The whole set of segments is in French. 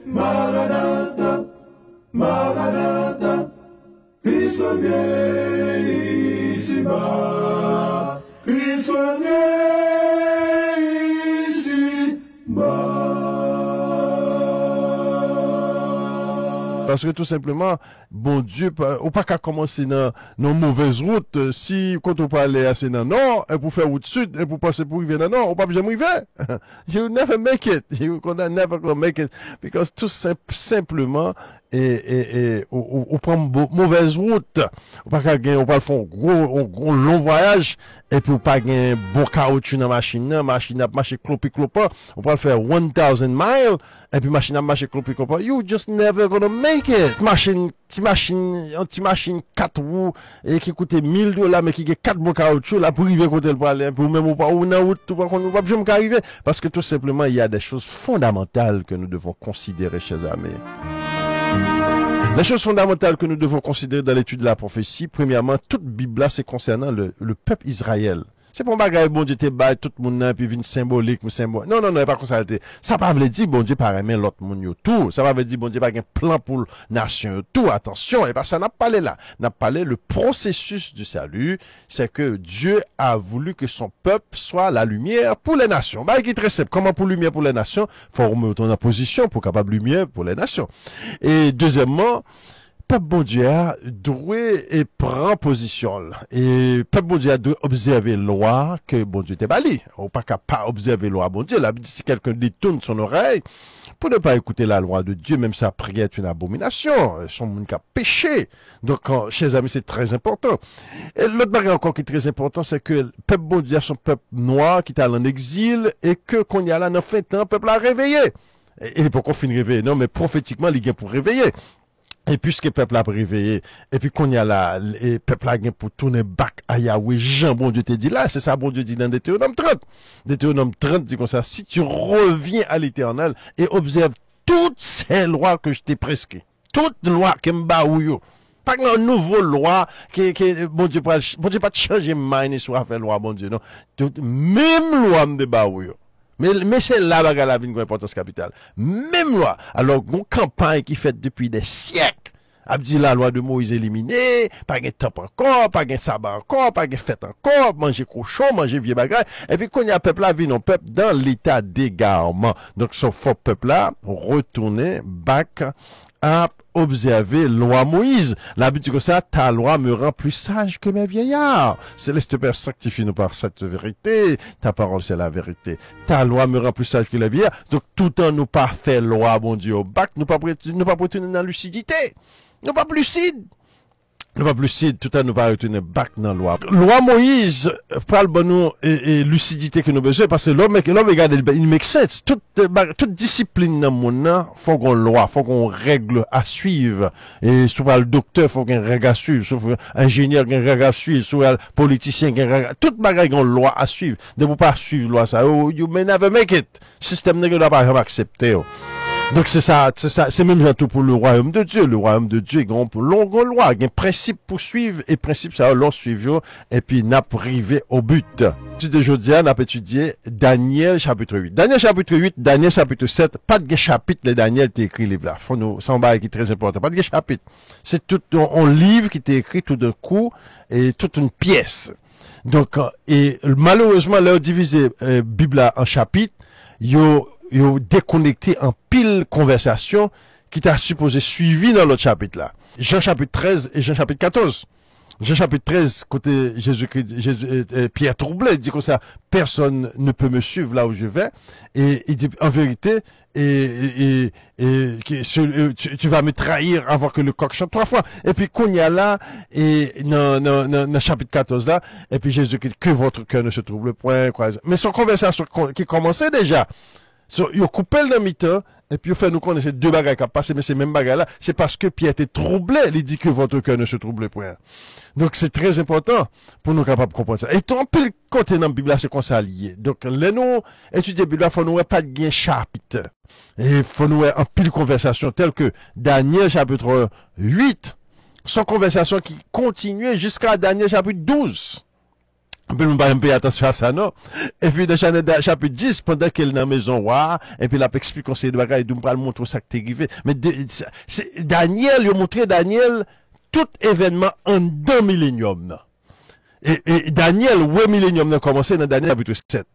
Maranatha, Maranatha, Kristo vient ici-bas, Kristo vient ici-bas. Parce que tout simplement, bon Dieu, ou pas qu'à commencer dans mauvaise route, si quand on parle assez dans nord, et pour faire route sud, et pour passer pour arriver dans nord, on pas jamais arriver. You never make it. You never gonna make it. Because tout simplement, on prend mauvaise route. On pas qu'à gagner, on pas faire un gros long voyage, et puis on pas gagner bon caoutchouc dans machine a marché clopi-clopa, on peut faire 1000 miles, et puis machine a marché clopi-clopa. You just never gonna make it. Machine 4 roues, et qui coûte $1000, mais qui a 4 bons caoutchouc, là, pour arriver côté le parler, pour même ou pas, ou dans route, tout on va jamais arriver. Parce que tout simplement, il y a des choses fondamentales que nous devons considérer, chers amis. Les choses fondamentales que nous devons considérer dans l'étude de la prophétie, premièrement, toute Bible là, c'est concernant le peuple Israël. C'est pour bagaille, bon Dieu te baille tout le monde, puis vient symbolique, symbole. Non, pas comme ça. Ça pas veut dire, bon Dieu, pas aimer l'autre monde, tout. Ça veut dire, bon Dieu, pas un plan pour la nation, tout. Attention, et pas ça n'a pas parlé là. N'a parlé le processus du salut, c'est que Dieu a voulu que son peuple soit la lumière pour les nations. Bah, qui est très simple. Comment pour lumière pour les nations? Faut remettre en position pour capable lumière pour les nations. Et deuxièmement, peuple bon Dieu a doué et prend position. Et peuple bon Dieu a dû observer loi que bon Dieu t'a bali. Ou pas capable observer loi bon Dieu. Là, si quelqu'un détourne son oreille pour ne pas écouter la loi de Dieu, même sa prière est une abomination. Son monde qui a péché. Donc, chers amis, c'est très important. Et l'autre bagage encore qui est très important, c'est que le peuple bon Dieu a son peuple noir qui est allé en exil et que quand il y a là, dans fin de temps, le peuple a réveillé. Et il n'est pas qu'on finit réveillé. Non, mais prophétiquement, il est pour réveiller. Et puisque le peuple a réveillé, et puis qu'on y a là, le peuple a gagné pour tourner back à Yahweh, Jean, bon Dieu te dit là, c'est ça, bon Dieu dit dans Deutéronome 30. Deutéronome 30 dit comme ça, si tu reviens à l'Éternel et observe toutes ces lois que je t'ai prescrites, toutes les lois que m'baouyo, pas une nouvelle loi bon Dieu pas de changer mind soit faire loi, bon Dieu, non. Toute même loi m'baouyo. Mais c'est là bagarre la vie une importance capitale. Même loi. Alors, une campagne qui fait depuis des siècles. A dit la loi de Moïse éliminée, pas de temple encore, pas de sabbat encore, pas de fête encore, manger cochon, manger vieux bagaille. Et puis, quand il y a un peuple là, vit non peuple dans l'état d'égarement. Donc, ce faux peuple là, retourner back à observer loi Moïse. La Bible dit que ça, ta loi me rend plus sage que mes vieillards. Céleste Père, sanctifie-nous par cette vérité. Ta parole, c'est la vérité. Ta loi me rend plus sage que les vieillards. Donc, tout en nous pas fait loi, bon Dieu, au bac, nous pas retourner dans la lucidité. Nous pas plus lucide. Nous pas plus lucide, tout en nous pas retourner back dans la loi. Loi Moïse, parle bon nous et lucidité que nous besoin, parce que l'homme, regarde, il make sense. Toute discipline dans le monde, faut qu'on loi, faut qu'on règle à suivre. Et souvent le docteur, faut qu'on règle à suivre. Souvent ingénieur, qu'on règle à suivre. Souvent politicien, qu'on règle. Toute bagaille qu'on loi à suivre. De vous pas suivre loi ça, oh, you may never make it. Système ne doit pas jamais accepter. Oh. Donc c'est même tout pour le royaume de Dieu. Le royaume de Dieu, il y a une longue loi, il y a un principe pour suivre, et principe ça, l'on suivre, et puis n'a privé au but. Aujourd'hui, on a étudié Daniel chapitre 8. Daniel chapitre 8, Daniel chapitre 7, pas de chapitre, les Daniel t'es écrit livre là. Faut nous, c'est un bail qui est très important. Pas de chapitre. C'est tout un livre qui t'est écrit tout d'un coup, et toute une pièce. Donc, et malheureusement, leur diviser, Bible en chapitres, yo déconnecté en pile conversation qui t'a supposé suivi dans l'autre chapitre là. Jean chapitre 13 et Jean chapitre 14. Jean chapitre 13, côté Jésus-Christ, Pierre troublé, il dit comme ça, personne ne peut me suivre là où je vais. Et il dit, en vérité, tu vas me trahir avant que le coq chante 3 fois. Et puis, qu'on y a là, et dans chapitre 14 là, et puis Jésus dit que votre cœur ne se trouble point, quoi. Mais son conversation qui commençait déjà. Ils ont coupé le mi-temps, et puis ils ont fait nous connaître deux bagages qui ont passé, mais ces mêmes bagages là, c'est parce que Pierre était troublé, il dit que votre cœur ne se trouble point. Donc c'est très important pour nous capables de comprendre ça. Et ton pile côté dans la Bible, c'est qu'on s'est lié. Donc, les nous étudier la Bible, il faut nous pas de gain chapitre. Et il faut nous en pile conversation telle que Daniel chapitre 8, son conversation qui continuait jusqu'à Daniel chapitre 12. On peut nous pas payer attention à ça, non? Et puis, dans chapitre 10, pendant qu'elle est dans la maison roi, et puis, il a expliqué conseil de bagaille, il pas le montrer ça qui est arrivé. Mais, Daniel, il a montré Daniel, tout événement en 2 millénium, et Daniel, ouais, millénium, a commencé dans Daniel chapitre 7.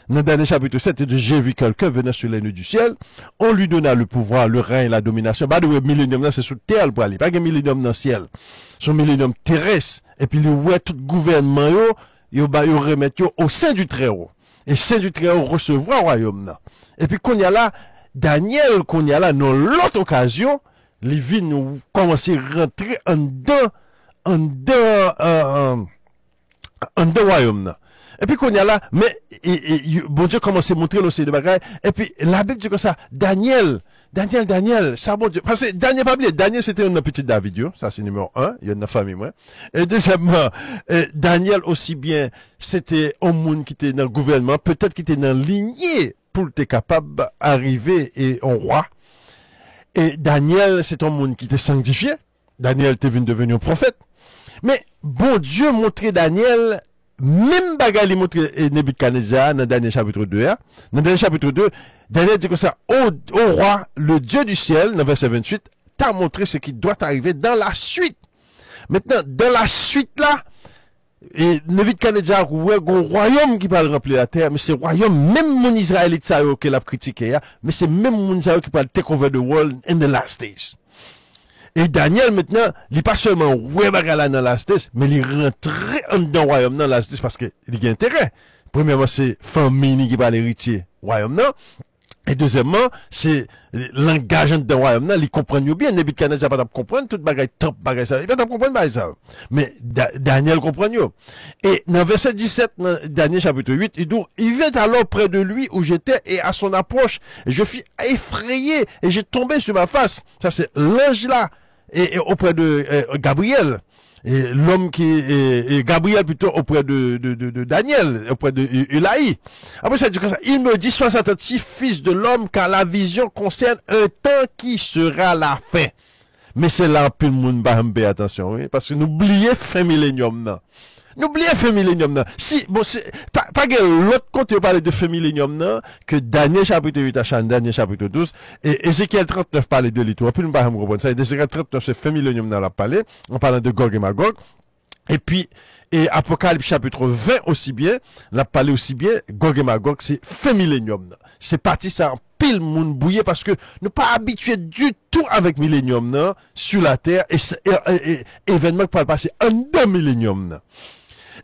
Dans Daniel chapitre 7, il dit, j'ai vu quelqu'un venant sur les nuits du ciel, on lui donna le pouvoir, le règne, la domination. Bah, le millénium, c'est sous terre, pour aller. Pas un millénium dans le ciel. Son millénium terrestre. Et puis, il voit tout gouvernement, yo remettre au sein du Très-Haut. Et sein du Très-Haut recevoir le royaume. Et puis, qu'on y a là, Daniel, qu'on y a là, dans l'autre occasion, les villes nous commencent à rentrer en deux royaumes. Et puis qu'on y a là, mais bon Dieu commence à montrer l'océan de bagaille. Et puis la Bible dit comme ça, Daniel, ça bon Dieu. Parce que Daniel c'était un petit David, ça c'est numéro 1, il y a une famille moi. Et deuxièmement, Daniel aussi bien, c'était un monde qui était dans le gouvernement, peut-être qui était dans la lignée pour être capable d'arriver et en roi. Et Daniel, c'est un monde qui était sanctifié. Daniel était devenu un prophète. Mais bon Dieu montrait Daniel, même bagarre il montre Nebuchadnezzar dans Daniel chapitre 2. Dans Daniel chapitre 2, Daniel dit comme ça, au roi, le Dieu du ciel, dans verset 28, t'a montré ce qui doit arriver dans la suite. Maintenant, dans la suite là, et Nebuchadnezzar, ouais, un royaume qui va remplir la terre, mais c'est royaume, même mon Israélite, ça qui l'a critiqué, mais c'est même mon Israël qui va take over the world in the last days. Et Daniel, maintenant, il n'est pas seulement ouais bagala dans la stage, mais il rentre en dedans le royaume dans la stage parce qu'il y a intérêt. Premièrement, c'est famille qui va l'héritier royaume, non? Et deuxièmement, c'est langage dans le royaume, non? Il comprend bien. Nebuchadnezzar n'a pas comprendre tout bagay, top bagay ça. Il va pas comprendre ça. Mais Daniel comprend mieux. Et dans verset 17, dans Daniel chapitre 8, il dit, il vient alors près de lui où j'étais et à son approche, je fus effrayé et j'ai tombé sur ma face. Ça, c'est l'ange là. Et auprès de Gabriel, et l'homme et Gabriel plutôt auprès de Daniel, auprès de Ulaï. Après ça dit comme ça, il me dit, sois attentif, fils de l'homme, car la vision concerne un temps qui sera la fin. Mais c'est là que le monde va faire attention, oui, parce que n'oubliez fin millénium, non. N'oubliez fin millénium, non. Si, bon, c'est, pas l'autre côté, parler de fin millénium, non, que Daniel chapitre 8 à Daniel chapitre 12, et Ézéchiel 39 parlait de l'histoire. Puis nous ne pouvons pas comprendre ça. Ézéchiel 39, c'est fin millénium dans la palais, en parlant de Gog et Magog. Et puis, et Apocalypse chapitre 20 aussi bien, la palais aussi bien, Gog et Magog, c'est fin millénium. C'est parti, ça en pile monde bouillé parce que nous pas habitués du tout avec millénium, non, sur la terre, et événement qui peut passer en 2 millénium,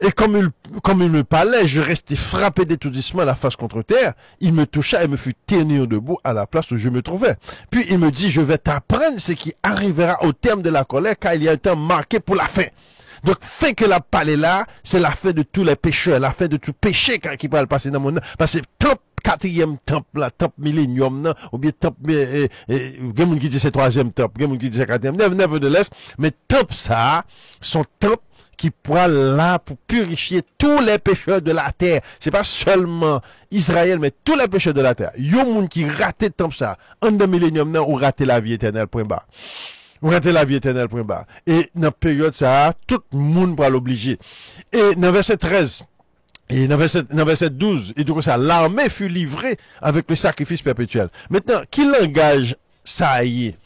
Et comme il me parlait, je restais frappé d'étourdissement à la face contre terre. Il me toucha et me fut tenu debout à la place où je me trouvais. Puis il me dit, je vais t'apprendre ce qui arrivera au terme de la colère, car il y a un temps marqué pour la fin. Donc, fin que la parlé là, c'est la fin de tous les pécheurs, la fin de tout péché qui peut passer dans mon nom. Parce que temple, 4e temple, là, temple millénium, ou bien temple, quelqu'un qui dit c'est 3e temple, quelqu'un qui dit c'est 4e, nevertheless, mais temple ça, son temple, qui pourra là pour purifier tous les pécheurs de la terre. C'est pas seulement Israël, mais tous les pécheurs de la terre. Yon moun qui raté tant ça, en 2 millénium ou raté la vie éternelle, point barre. Ou raté la vie éternelle, point barre. Et dans la période ça, tout le monde va l'obliger. Et dans verset 13, et dans verset 12, il dit que ça, l'armée fut livrée avec le sacrifice perpétuel. Maintenant, qui langage ça y est?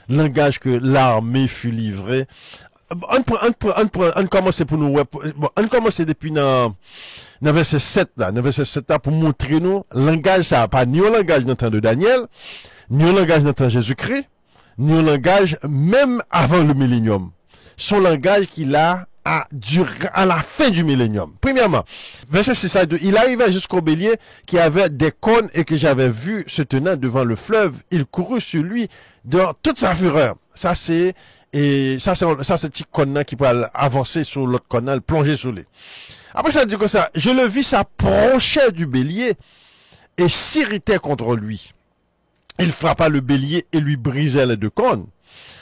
Langage que l'armée fut livrée. On commence pour nous, bon, on commence depuis dans verset 7 là, pour montrer nous, langage ça, pas ni un langage dans le temps de Daniel, ni un langage dans le temps de Jésus-Christ, ni un langage même avant le millénium. Son langage qu'il a à la fin du millénium. Premièrement, verset 6 à 2, il arrivait jusqu'au bélier qui avait des cônes et que j'avais vu se tenant devant le fleuve, il courut sur lui dans toute sa fureur. Ça c'est petit cône qui peut avancer sur l'autre cône, plonger sous lui. Après ça dit comme ça, je le vis s'approcher du bélier et s'irritait contre lui. Il frappa le bélier et lui brisait les 2 cônes.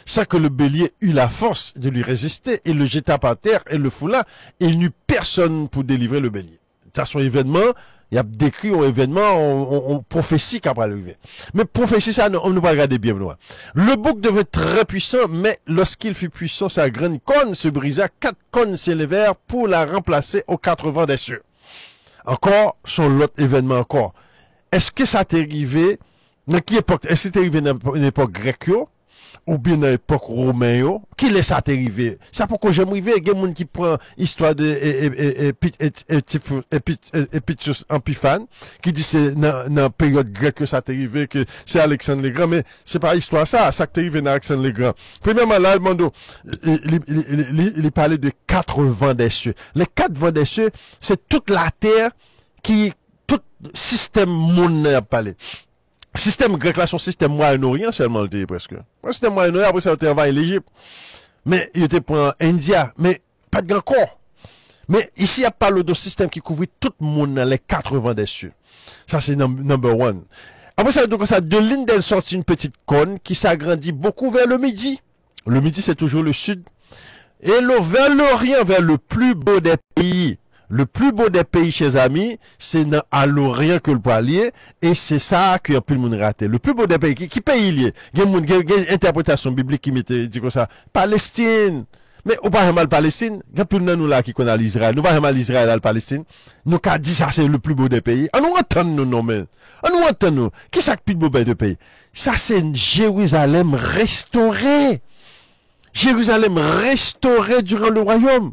Sans que le bélier eut la force de lui résister, il le jeta par terre et le foula, et il n'eut personne pour délivrer le bélier. Ça, son événement, Il y a décrit un événement, on prophétie qui va arriver. Mais prophétie, ça, on ne va regarder bien loin. Le bouc devait être très puissant, mais lorsqu'il fut puissant, sa grande cône se brisa, 4 cônes s'élevèrent pour la remplacer aux 4 vents des cieux. Encore, sur l'autre événement encore. Est-ce que ça t'est arrivé, dans quelle époque, est-ce que c'est arrivé dans une époque grecque, ou bien dans l'époque romaine, qui laisse ça t'arriver? C'est pourquoi j'aime arriver, il y a des gens qui prennent l'histoire de Epictus Ampiphane, qui dit c'est dans la période grecque que ça t'est arrivé, que c'est Alexandre le Grand, mais c'est pas l'histoire ça t'est arrivé dans Alexandre le Grand. Premièrement, là, il parlait de 4 vents des cieux. Les 4 vents des cieux, c'est toute la terre qui, tout système monde a parlé. Système grec là, son système Moyen-Orient seulement, le presque. Le système Moyen-Orient, après ça, il était envahi l'Égypte. Mais il était pour India, mais pas de grand corps. Mais ici, il y a parlé de système qui couvrait tout le monde dans les 4 vents des cieux. Ça, c'est number one. Après ça, donc, ça, de l'une d'elles sortit une petite cône qui s'agrandit beaucoup vers le midi. Le midi, c'est toujours le sud. Et vers l'Orient, vers le plus beau des pays. Le plus beau des pays, chers amis, c'est à l'Orient que le poilier, et c'est ça que un peu le monde raté. Le plus beau des pays, qui pays il y a? Il y a une interprétation biblique qui dit comme ça, Palestine. Mais ou pas mal Palestine, il y a plus de nous là qui connaissent l'Israël. Nous pas mal l'Israël à la Palestine. Nous qu'a dit ça c'est le plus beau des pays. On nous entend nous non mais. On nous entend nous. Qui ça le plus beau des pays? Ça c'est Jérusalem restaurée. Jérusalem restaurée durant le royaume.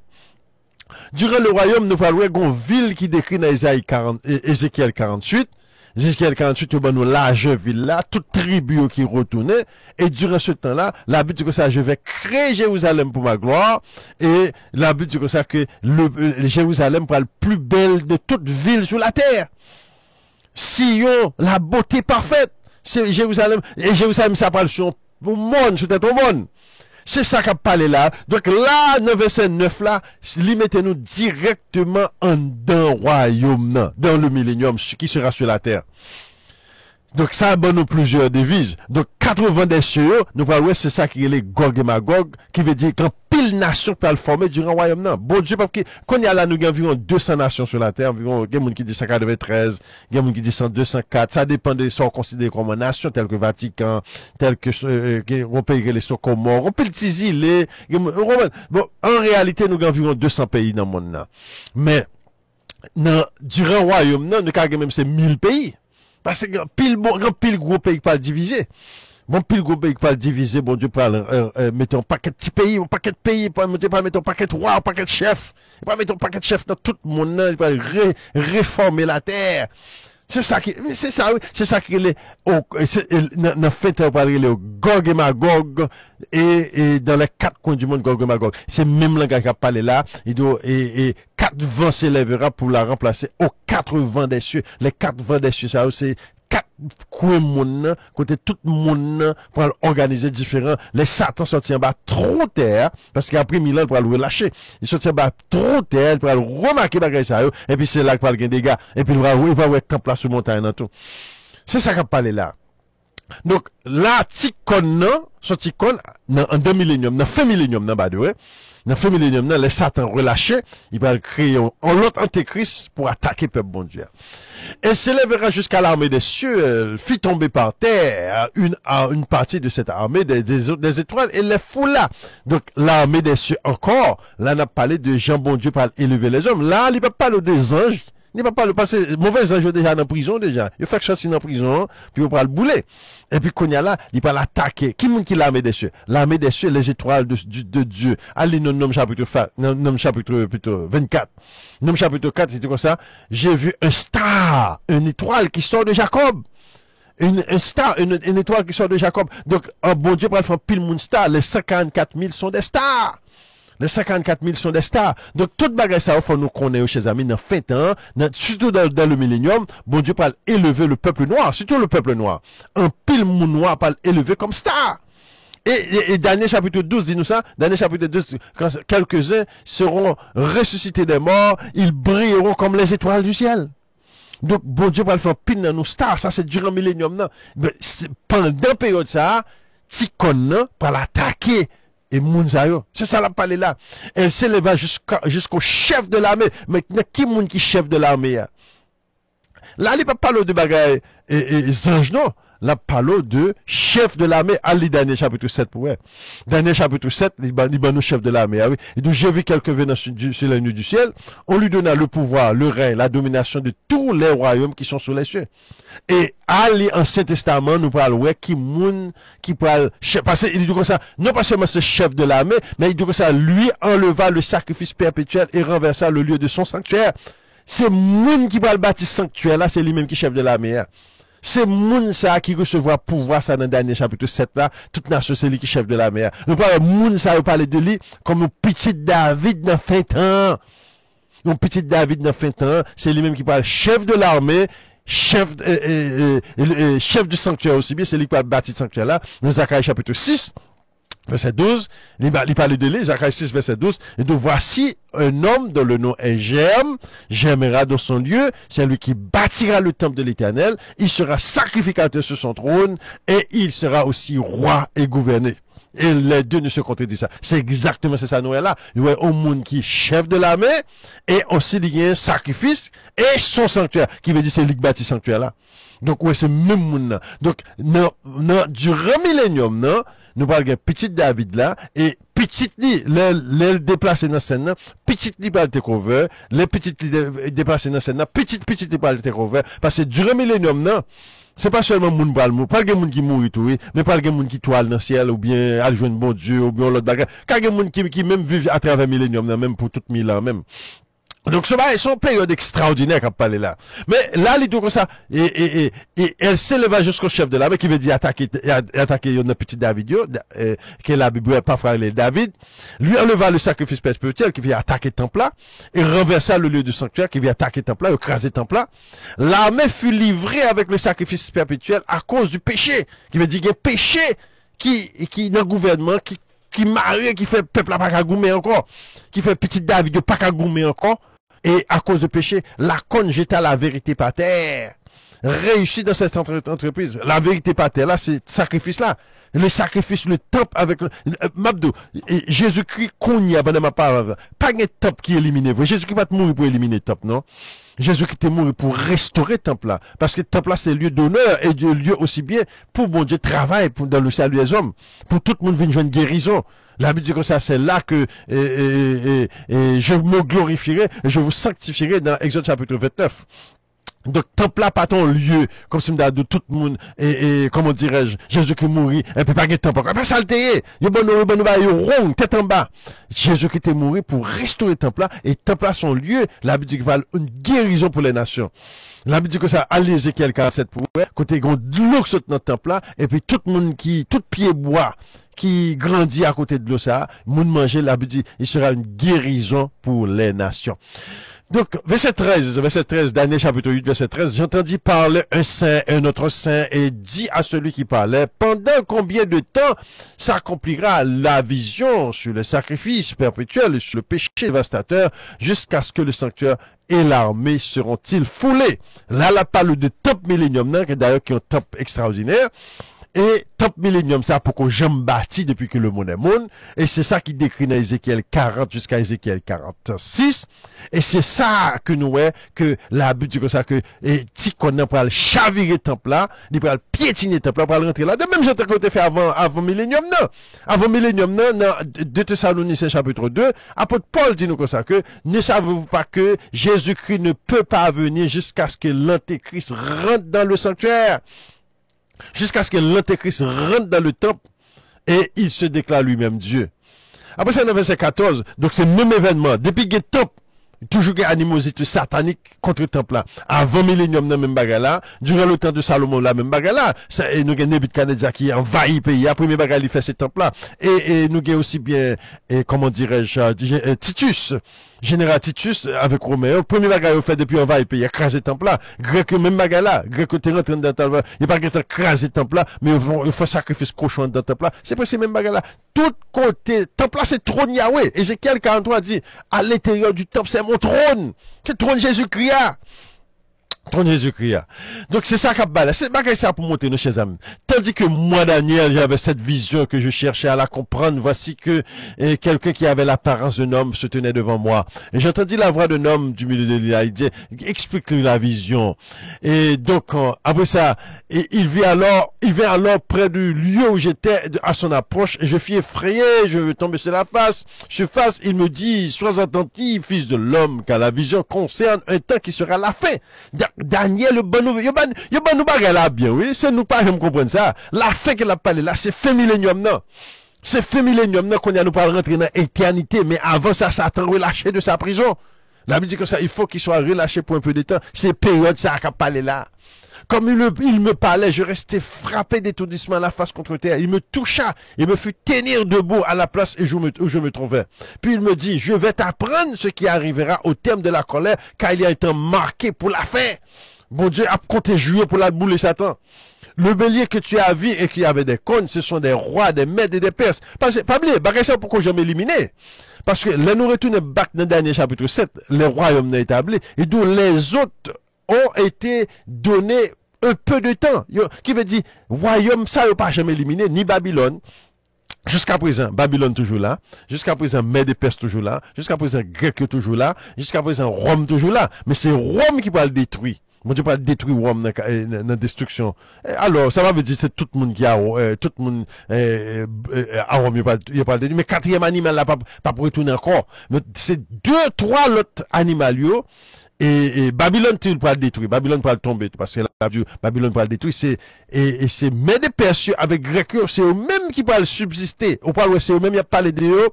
Durant le royaume, nous parlons d'une ville qui décrit dans Ézéchiel 48. Ézéchiel 48, nous avons large ville là, toute tribu qui retournait. Et durant ce temps-là, la Bible dit que ça, je vais créer Jérusalem pour ma gloire. Et la Bible dit que ça, que Jérusalem sera le plus belle de toute ville sur la terre. Sion, la beauté parfaite. C'est Jérusalem. Et Jérusalem, ça parle sur le monde, sur tout le monde. C'est ça qu'a parlé là. Donc là, dans verset 9 là, mettez-nous directement en dans le royaume, dans le millénium, qui sera sur la terre. Donc ça abonne plusieurs devises. Donc 80 des cieux, nous parlons, c'est ça qui est les Gog et Magog, qui veut dire qu'en pile nation peut le former durant le royaume. Non. Bon Dieu, parce que quand il y a là, nous avons environ 200 nations sur la terre, environ, il y a des gens qui disent 193, il y a des gens qui disent 204, ça dépend de ce qu'on considère comme une nation, tel que Vatican, tel que, on peut y aller sur Comores, on peut le tiser, bon, en réalité, nous avons environ 200 pays dans le monde là. Mais, durant le royaume, nous avons même 1000 pays. Parce que pile gros pays pas divisé. Bon pile gros pays pas divisé, bon Dieu parle mettons un paquet de petits pays, un paquet de pays, pas mettre un paquet de rois, un paquet de chefs. Pas mettre un paquet de chefs dans tout le monde, il va réformer la terre. C'est ça qui est dans fait on parler le Gog et Magog et dans les 4 coins du monde Gog et Magog. C'est même langage qui a parlé là, et 4 vents s'élèvera pour la remplacer aux 4 vents des cieux. Les 4 vents des cieux, ça c'est 4 coins monde, côté tout le monde pour organiser différent. Les Satan sortent en bas trop terre, parce qu'après Milan pour le relâcher. Ils sortent en bas trop terre pour remarquer bagay ça, et puis c'est là qu'il va y avoir des dégâts, et puis il va être en place sur montagne dans tout. C'est ça qu'a parlé là. Donc, là, Ticon, son Ticon, en 2 milléniums, dans fin millénium, dans le fin millénium, les Satan relâchés, il va créer un autre antéchrist pour attaquer le peuple bon Dieu. Elle s'élèvera jusqu'à l'armée des cieux, elle fit tomber par terre une partie de cette armée des étoiles et les foula. Donc, l'armée des cieux encore, là, on a parlé de Jean bon Dieu pour élever les hommes. Là, il ne peut pas parler des anges. Il ne peut pas le passer. Mauvais ange déjà dans la prison déjà. Il fait sortir dans la prison, puis il va le bouler. Et puis, quand il y a là, il va l'attaquer. Qui est l'armée des cieux? L'armée des cieux, les étoiles de Dieu. Allez, nom chapitre 24. Nom chapitre 4, c'était comme ça. J'ai vu un star, une étoile qui sort de Jacob. Une étoile qui sort de Jacob. Donc, un bon Dieu pour faire pile moun star. Les 54 000 sont des stars. Les 54 000 sont des stars. Donc, toute bagage ça, il faut nous connaître, chers amis, dans fin temps, surtout dans le millénium, bon Dieu parle élever le peuple noir, surtout le peuple noir. Un pile moun noir parle élever comme star. Et Daniel chapitre 12 dit nous ça. Daniel chapitre 12, quand quelques-uns seront ressuscités des morts, ils brilleront comme les étoiles du ciel. Donc, bon Dieu parle faire pile dans nos stars. Ça, c'est durant le millénium, non. Pendant la période ça, Ticon, par l'attaquer. Et Mounzayo, c'est ça la parler là. Elle s'éleva jusqu'au chef de l'armée. Mais qui est qui chef de l'armée? Là, il pas parler de bagaille et ange, non. Là, parle de chef de l'armée, à Daniel chapitre 7 pour ouais. Daniel chapitre 7, il nous chef de l'armée, ah oui. Et donc, j'ai vu quelqu'un venant sur la nuit du ciel, on lui donna le pouvoir, le règne, la domination de tous les royaumes qui sont sous les cieux. Et à l'Ancien Testament, nous parlons, ouais, qui parle, parce qu'il dit comme ça, non pas seulement ce chef de l'armée, mais il dit comme ça, lui enleva le sacrifice perpétuel et renversa le lieu de son sanctuaire. C'est moun qui parle bâtir sanctuaire là, c'est lui-même qui chef de l'armée. C'est moun ça qui recevra pouvoir ça dans Daniel chapitre 7 là, toute nation c'est lui qui chef de l'armée. Nous parlons moun ça, nous parlons de lui comme un petit David dans fin temps. Un petit David dans fin temps, c'est lui-même qui parle chef de l'armée. Chef du sanctuaire aussi bien, c'est lui qui a bâti le sanctuaire là, dans Zacharie chapitre 6, verset 12, il parle de lui, Zacharie 6, verset 12, et de voici un homme dont le nom est germera dans son lieu, c'est lui qui bâtira le temple de l'Éternel, il sera sacrificateur sur son trône, et il sera aussi roi et gouverné. Et les deux ne se contredisent ça. C'est exactement ça Noël là. Il y a un monde qui est chef de l'armée et aussi il y a un sacrifice et son sanctuaire qui veut dire c'est lui qui bâtit sanctuaire là. Donc ouais c'est même monde là. Donc durant millénium non, nous parlons de petit David là et petit li les déplacé dans scène là, petit li pas le cover, les petits li déplacé dans scène là, petit li pas le cover parce que durant millénium non c'est pas seulement moun pral mou, pas gen moun qui mouri tout, mais pas gen moun qui toile dans ciel ou bien al joindre bon Dieu ou bien l'autre bagarre. Ka gen moun qui même vivent à travers millénium même pour tout 1000 ans même. Donc ce bail son période extraordinaire qu'a parlé là. Mais là il dit comme ça et elle s'éleva jusqu'au chef de l'armée qui veut dire attaquer un petit David que la Bible pas frère David, lui enleva le sacrifice perpétuel qui vient attaquer le temple là et renversa le lieu du sanctuaire qui vient attaquer le temple là, écraser le temple là. L'armée fut livrée avec le sacrifice perpétuel à cause du péché, qui veut dire qu'il y a péché qui dans le gouvernement qui marie qui fait peuple pas qu'à goumer encore, qui fait petit David pas qu'à goumer encore. Et à cause du péché, la conne jeta la vérité par terre. Réussi dans cette entreprise. La vérité par terre, là, c'est sacrifice là. Le sacrifice, le temple avec Mabdou. Jésus-Christ, qu'on y a, pendant ma parole. Pas un temple qui est éliminé. Jésus-Christ va mourir pour éliminer le temple, non? Jésus-Christ est mort pour restaurer le temple là. Parce que le temple là, c'est lieu d'honneur et de lieu aussi bien pour bon Dieu travail dans le salut des hommes. Pour tout le monde venir une guérison. La Bible dit que ça, c'est là que je me glorifierai et je vous sanctifierai dans Exode chapitre 29. Donc, temple là, pas ton lieu, comme si de tout le monde, et comment dirais-je, Jésus-Christ mourit, et puis pas de temple. Pas salté, il rond, tête en bas. Jésus-Christ est mort pour restaurer le temple là, et le temple là, son lieu, la Bible dit qu'il va une guérison pour les nations. La Bible dit que ça, à l'Ézéchiel 47 pour côté gros de l'eau qui saute dans le temple là, et puis tout le monde tout pied bois, qui grandit à côté de l'eau ça, monde manger, la Bible dit, il sera une guérison pour les nations. Donc, verset 13, Daniel chapitre 8, verset 13, j'entendis parler un saint, un autre saint, et dit à celui qui parlait, pendant combien de temps s'accomplira la vision sur le sacrifice perpétuel et sur le péché dévastateur, jusqu'à ce que le sanctuaire et l'armée seront-ils foulés? Là, la parle de top millénium, d'ailleurs, qui est un top extraordinaire. Et top millénium, ça pour qu'on j'aime bâti depuis que le monde est monde. Et c'est ça qui décrit dans Ézéchiel 40 jusqu'à Ézéchiel 46. Et c'est ça que nous voyons, que la but du comme ça, que, et si qu'on a pour le chavirer le temple là, il peut le piétiner le temple là, pour rentrer là. De même, j'ai côté fait avant millénium, non. Avant millénium, non, dans 2 Thessaloniciens chapitre 2, apôtre Paul dit nous comme ça, que ne savez-vous pas que Jésus-Christ ne peut pas venir jusqu'à ce que l'Antéchrist rentre dans le sanctuaire? Jusqu'à ce que l'Antéchrist rentre dans le temple et il se déclare lui-même Dieu. Après ça, dans verset 14, donc c'est le même événement. Depuis que le temple, toujours qu'il y a animosité satanique contre le temple là. Avant millénium, dans même bagarre là. Durant le temps de Salomon, la même bagarre là. Et nous avons Nebuchadnezzar qui envahit le pays. Après, premier bagarre, il fait ce temple là. Et nous avons aussi bien, comment dirais-je, Titus. Général Titus avec Roméo, premier bagage il fait depuis envahir le pays, il a crasé le temple là. Grec, même bagage là. Grec, t'es rentré dans le temple, il n'y a pas crasé le temple là, mais il faut sacrifice cochon dans le temple là. C'est presque même bagage là. Tout côté, temple là c'est trône Yahweh. Ézéchiel 43 dit, à l'intérieur du temple c'est mon trône. C'est le trône Jésus-Christ. Ton Jésus-Christ. Donc c'est ça qu'a balé. C'est pas ça pour monter nos chers amis. Tandis que moi, Daniel, j'avais cette vision que je cherchais à la comprendre. Voici que quelqu'un qui avait l'apparence d'un homme se tenait devant moi. Et j'entendis la voix d'un homme du milieu de l'île. Il dit, explique-lui la vision. Et donc, après ça, il vient alors près du lieu où j'étais à son approche. Et je fus effrayé, je veux tomber sur la face. Il me dit, sois attentif, fils de l'homme, car la vision concerne un temps qui sera la fin. Daniel, le bon nouveau, yo ban nous bagay là bien, oui, c'est nous pas jamais comprendre ça. La fin qu'elle a parlé là, c'est fin millénium non. C'est fin millénium non qu'on y a nous pas rentrer dans l'éternité, mais avant ça, Satan relâché de sa prison. La Bible dit que ça, il faut qu'il soit relâché pour un peu de temps. C'est période ça qu'a parlé là. Comme il me parlait, je restais frappé d'étourdissement à la face contre terre. Il me toucha et me fit tenir debout à la place où je me trouvais. Puis il me dit, je vais t'apprendre ce qui arrivera au terme de la colère, car il y a un temps marqué pour la fin. Bon Dieu a compté jouer pour la boule et Satan. Le bélier que tu as vu et qui avait des cônes, ce sont des rois, des Mèdes et des Perses. Pas oublier, bagay ça pourquoi jamais éliminé. Parce que les nous retournons back dans le dernier chapitre 7, les royaumes sont établis, et d'où les autres ont été donnés un peu de temps. Qui veut dire, royaume, ça n'a pas jamais éliminé, ni Babylone. Jusqu'à présent, Babylone toujours là. Jusqu'à présent, Mèdes et Perses toujours là. Jusqu'à présent, Grec toujours là. Jusqu'à présent, Rome toujours là. Mais c'est Rome qui va le détruire. Mon Dieu pas détruire Rome dans la destruction. Alors, ça veut dire que c'est tout le monde qui a, tout le monde, à Rome, il n'y a pas le détruire. Mais quatrième animal là, pas pour retourner encore. Mais c'est 2, 3 autres animaux, et Babylone, tu vas le détruire. Babylone va le tomber. Parce que Babylone va le détruire. Et c'est Mèdes et Perses avec Grec, c'est eux-mêmes qui vont subsister. On parle, c'est eux-mêmes, il y a parlé de eux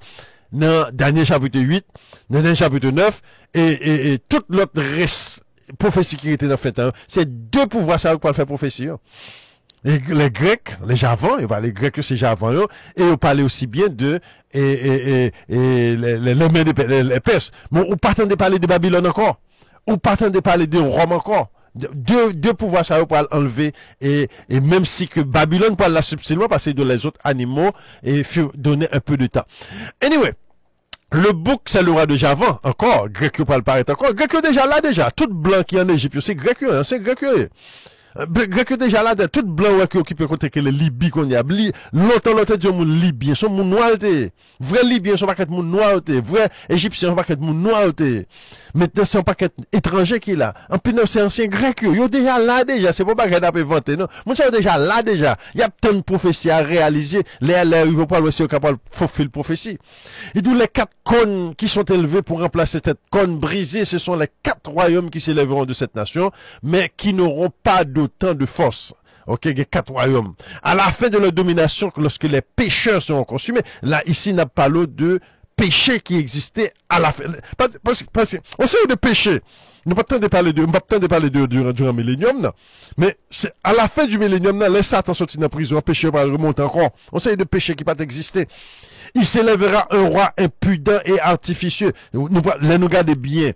dans Daniel chapitre 8, dans Daniel chapitre 9, et tout l'autre reste. Prophétie qui était dans fait, hein. C'est 2 pouvoirs ça pour faire prophétie. Hein. Les Grecs, les Javans, les Grecs c'est Javans, et on parlait aussi bien de les Perses. Mais on pas de parler de Babylone encore. On pas de parler de Rome encore. Deux pouvoirs ça pour enlever et même si que Babylone parle la subtilement parce que de les autres animaux et faut donner un peu de temps. Anyway. Le bouc, c'est le roi de Javan, encore. Grec, parle paraît encore. Grec, déjà là, déjà. Tout blanc qui est en Égypte, c'est grec, hein, c'est grec. Grec, déjà là, tout blanc qui occupe côté que les Libye qu'on y a. Longtemps, dit mon Libyen, son mon noir, vrai Libyen, son paquet mon noir, vrai Égyptien, son paquet mon noir, maintenant, c'est un paquet étranger qui est là. En plus, c'est ancien grec, yo déjà là, déjà. C'est pas baguette à inventer, non. Mon c'est déjà là, déjà. Il y a tant de prophéties à réaliser. Les ils vont pas aussi capable de fulfill prophétie. Et d'où les 4 cônes qui sont élevés pour remplacer cette cône brisée, ce sont les 4 royaumes qui s'élèveront de cette nation, mais qui n'auront pas d'autant de force. Ok, il y a 4 royaumes. À la fin de leur domination, lorsque les pécheurs seront consumés, là, ici, n'a pas l'eau de péché qui existait à la fin. Parce on sait de péché. Nous pas de parler de durant le millénium, non. Mais c'est à la fin du millénium, les Satan sorti de la prison, péché va remonter encore. On sait de péché qui pas exister. Il s'élèvera un roi impudent et artificieux. Nous regardons bien.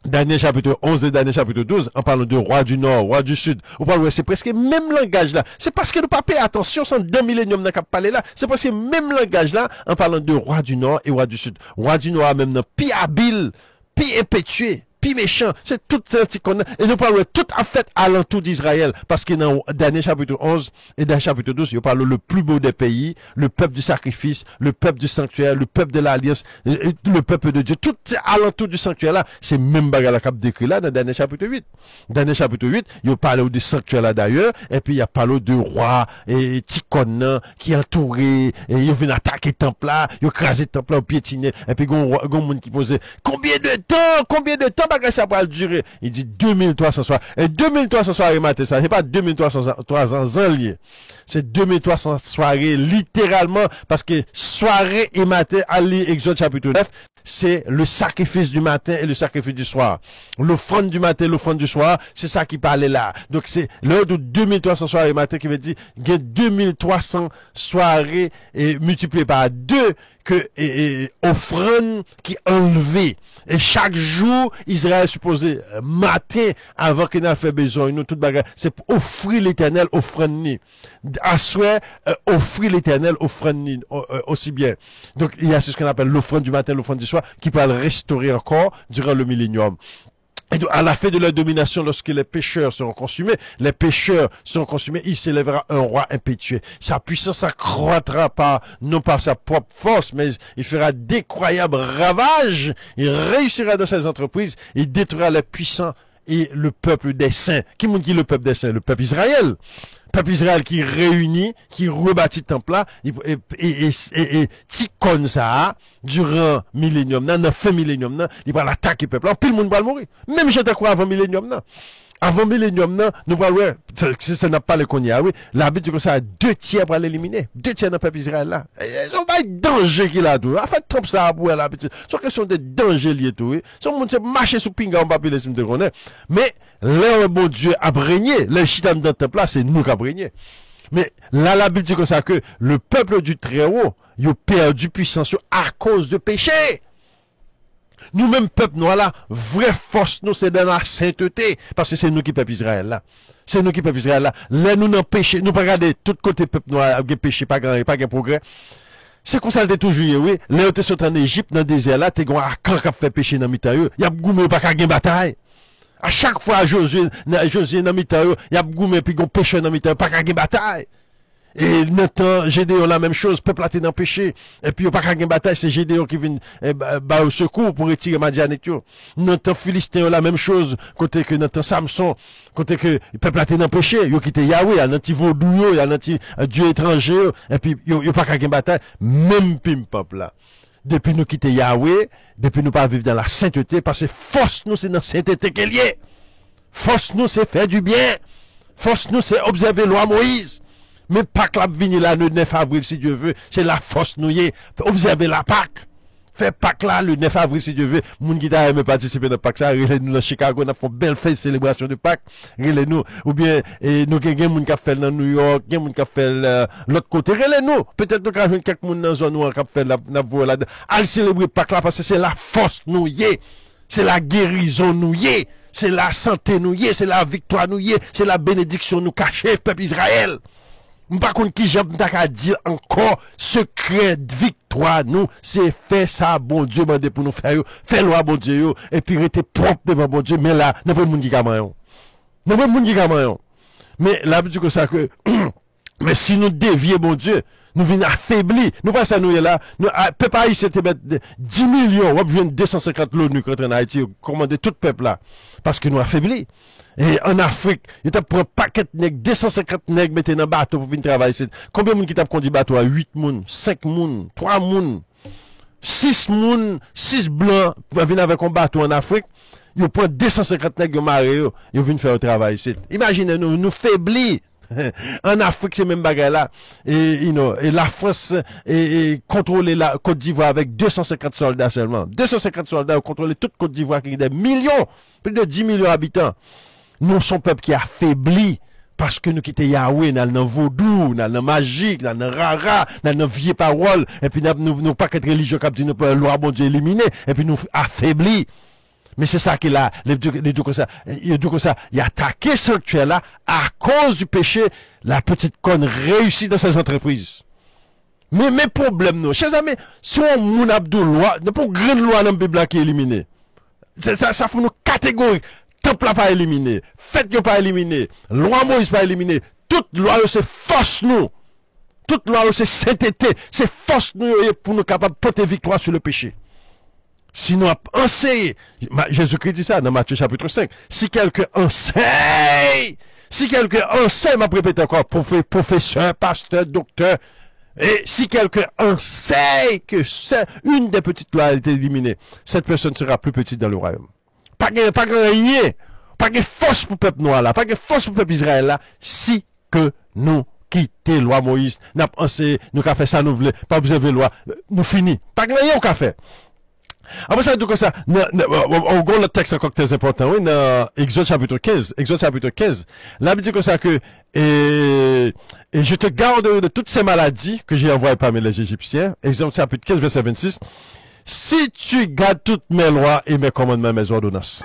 Daniel chapitre 11 et Daniel chapitre 12, en parlant de roi du nord, roi du sud, on parle, c'est presque le même langage là. C'est parce que nous pas payé attention, sans 2 milléniums n'a qu'à parler là. C'est parce que le même langage là, en parlant de roi du nord et roi du sud. Roi du nord, même non, pi habile, pi impétueux, pi méchant. C'est tout ça qu'on a. Et nous parlons tout à fait à l'entour d'Israël. Parce que dans Daniel chapitre 11 et Daniel chapitre 12, il parle le plus beau des pays, le peuple du sacrifice, le peuple du sanctuaire, le peuple de l'alliance, le peuple de Dieu. Tout à l'entour du sanctuaire là, c'est même bagarre cap décrit là dans Daniel chapitre 8. Daniel chapitre 8, il parle du sanctuaire là d'ailleurs, et puis il parle de roi et Tikon qui est entouré, et il vient attaquer le temple là, il crasé le temple là, au piétiner, et puis gon monde qui posait combien de temps ça va durer. Il dit 2300 soirs. Et 2300 soirées matin, ça, c'est pas 2300 ans liés. C'est 2300 soirées, littéralement, parce que soirée et matin, à l'Exode chapitre 9, c'est le sacrifice du matin et le sacrifice du soir. L'offrande du matin et l'offrande du soir, c'est ça qui parlait là. Donc c'est l'heure de 2300 soirées matin qui veut dire qu'il y a 2300 soirées et multiplié par 2 que offrande qui enlevée. Et chaque jour, Israël supposé matin avant qu'il n'ait fait besoin, nous toute bagarre, c'est pour offrir l'Éternel offrande. À souhait, offrir l'Éternel offrande aussi bien. Donc il y a ce qu'on appelle l'offrande du matin, l'offrande du soir, qui peut le restaurer encore durant le millénium. Et donc, à la fin de leur domination, lorsque les pécheurs seront consumés, il s'élèvera un roi impétueux. Sa puissance s'accroîtra non par sa propre force, mais il fera d'incroyables ravages. Il réussira dans ses entreprises. Il détruira les puissants et le peuple des saints. Qui m'ont dit le peuple des saints? Le peuple Israël. Peuple Israël qui réunit, qui rebâtit le temple là, et comme ça, durant millénium, dans fin millénium, il va l'attaquer le peuple là, puis le monde va mourir. Même j'étais quoi avant millénium, avant millénium, nous parlons, ça n'a pas le qu'on y a, oui, la Bible dit que ça a 2 tiers pour l'éliminer, 2 tiers dans le peuple Israël là. Ils ont pas de danger qu'il a tout. En fait, trop ça pour la petite. C'est une question de danger lié tout, oui. Son monde c'est marcher sous pinga en papier, les de connaître. Mais, là, bon Dieu a régné, les chitans dans le temple là, c'est nous qui avons régné. Mais, là, la Bible dit que ça, que le peuple du Très-Haut, il a perdu puissance à cause de péché. Nous-mêmes, peuple noir là, vraie force, nous, c'est dans la sainteté. Parce que c'est nous qui peuple Israël là. C'est nous qui peuple Israël là. Là, nous n'en péché. Nous pas regarder tout côté peuple noir, qui péché, pas grand progrès. C'est comme ça, toujours, oui. Là, tu es en Égypte, dans le désert là, tu es à quand qui fait péché dans le milieu. Il y a goumé, pas qu'à bataille. À chaque fois, Josué, dans le milieu, il y a goumé, puis qu'on péché dans le milieu, pas qu'à bataille. Et maintenant, Gédéon la même chose, peuple a été dans le péché. Et puis, il n'y a pas qu'à bataille, c'est Gédéon qui vient au secours pour retirer Madianite. Notre Philistin la même chose, côté que notre Samson, côté que le peuple a été dans le péché, il a quitté Yahweh, il y a un petit vaudou, il y a un petit Dieu étranger, et puis il n'y a pas qu'à bataille, même pim peuple là. Depuis nous quitter Yahweh, depuis nous pas vivre dans la sainteté, parce que force nous c'est dans la sainteté qu'elle y est. Force nous c'est faire du bien. Force nous c'est observer loi Moïse. Mais Pâques la venir là le 9 avril si Dieu veut, c'est la force nous y est. Observer la Pâques. Faire Pâques là le 9 avril si Dieu veut. Moun qui t'a aimé participer dans Pâques ça, relez-nous dans Chicago, on fait une belle fête célébration de Pâques. Relez-nous ou bien nous gen moun qui fait dans New York, gen moun qui fait l'autre côté. Relez-nous. Peut-être nous avons quelques moun dans zone où qui fait la voie là. Allez célébrer Pâques là parce que c'est la force nous y est. C'est la guérison nous y est. C'est la santé nous y est, c'est la victoire nous y est, c'est la bénédiction nous cachée peuple Israël. Par contre, qui j'aime qu'à dire encore, secret de victoire, nous, c'est fait ça, bon Dieu, mandé pour nous faire, loi, bon Dieu, et puis rester propre devant bon Dieu, mais là, n'a pas de monde qui gagne. N'a pas de monde qui gagne. Mais là, je dis que ça que, mais si nous dévions, bon Dieu, nous venons affaiblis, nous pas ça, nous, là, nous, peuple haïtien, 10 millions, on vient 250 l'ONU contre en Haïti, commander tout peuple là, parce que nous affaiblis. Et en Afrique, il t'a pris un paquet de nègres, 250 nègres mettez dans le bateau pour venir travailler ici. Combien de monde qui t'a conduit bateau à 8 moun, 5 moun, 3 moun, 6 moun, 6 blancs pour venir avec un bateau en Afrique. Ils prennent 250 nègres maré, ils viennent faire le travail ici. Imaginez nous faiblis. En Afrique, c'est même bagarre là. Et la France contrôler la Côte d'Ivoire avec 250 soldats seulement. 250 soldats contrôler toute Côte d'Ivoire qui a des millions, plus de 10 millions d'habitants. Nous sommes un peuple qui a affaibli parce que nous quittons Yahweh, dans le vaudou, dans le magique, dans le rara, dans nos vieilles paroles, et puis nous pas qu'être religieux comme dit nous pour loi bon Dieu éliminer, et puis nous affaiblis. Mais c'est ça qu'il a, il dit que ça, il a attaqué ce sanctuaire là à cause du péché, la petite conne réussit dans ses entreprises. Mais mes problèmes, nous, chers amis, si on moun abdou loi, ne pas grande loi dans la Bible qui est éliminée. Ça faut nous catégorique. Temple pas éliminé, fête pas éliminé, loi Moïse pas éliminé, toute loi c'est force nous. Toute loi c'est sainteté, c'est force nous pour nous capables de porter victoire sur le péché. Si nous enseignons, Jésus-Christ dit ça dans Matthieu chapitre 5, si quelqu'un enseigne, m'a répété encore, professeur, pasteur, docteur, et si quelqu'un enseigne que c'est une des petites lois a été éliminée, cette personne sera plus petite dans le royaume. Pas rien, pas de force pour le peuple noir là, pas de force pour le peuple Israël là, si que nous quittons loi Moïse, nous avons fait ça, nous voulons pas observer la loi, nous finissons. Pas rien qu'on a fait. Après ça, tout comme ça, on gros le texte encore très important, oui, dans Exode chapitre 15, là, il dit comme ça que, et je te garde de toutes ces maladies que j'ai envoyées parmi les Égyptiens, Exode chapitre 15, verset 26, si tu gardes toutes mes lois et mes commandements, mes ordonnances.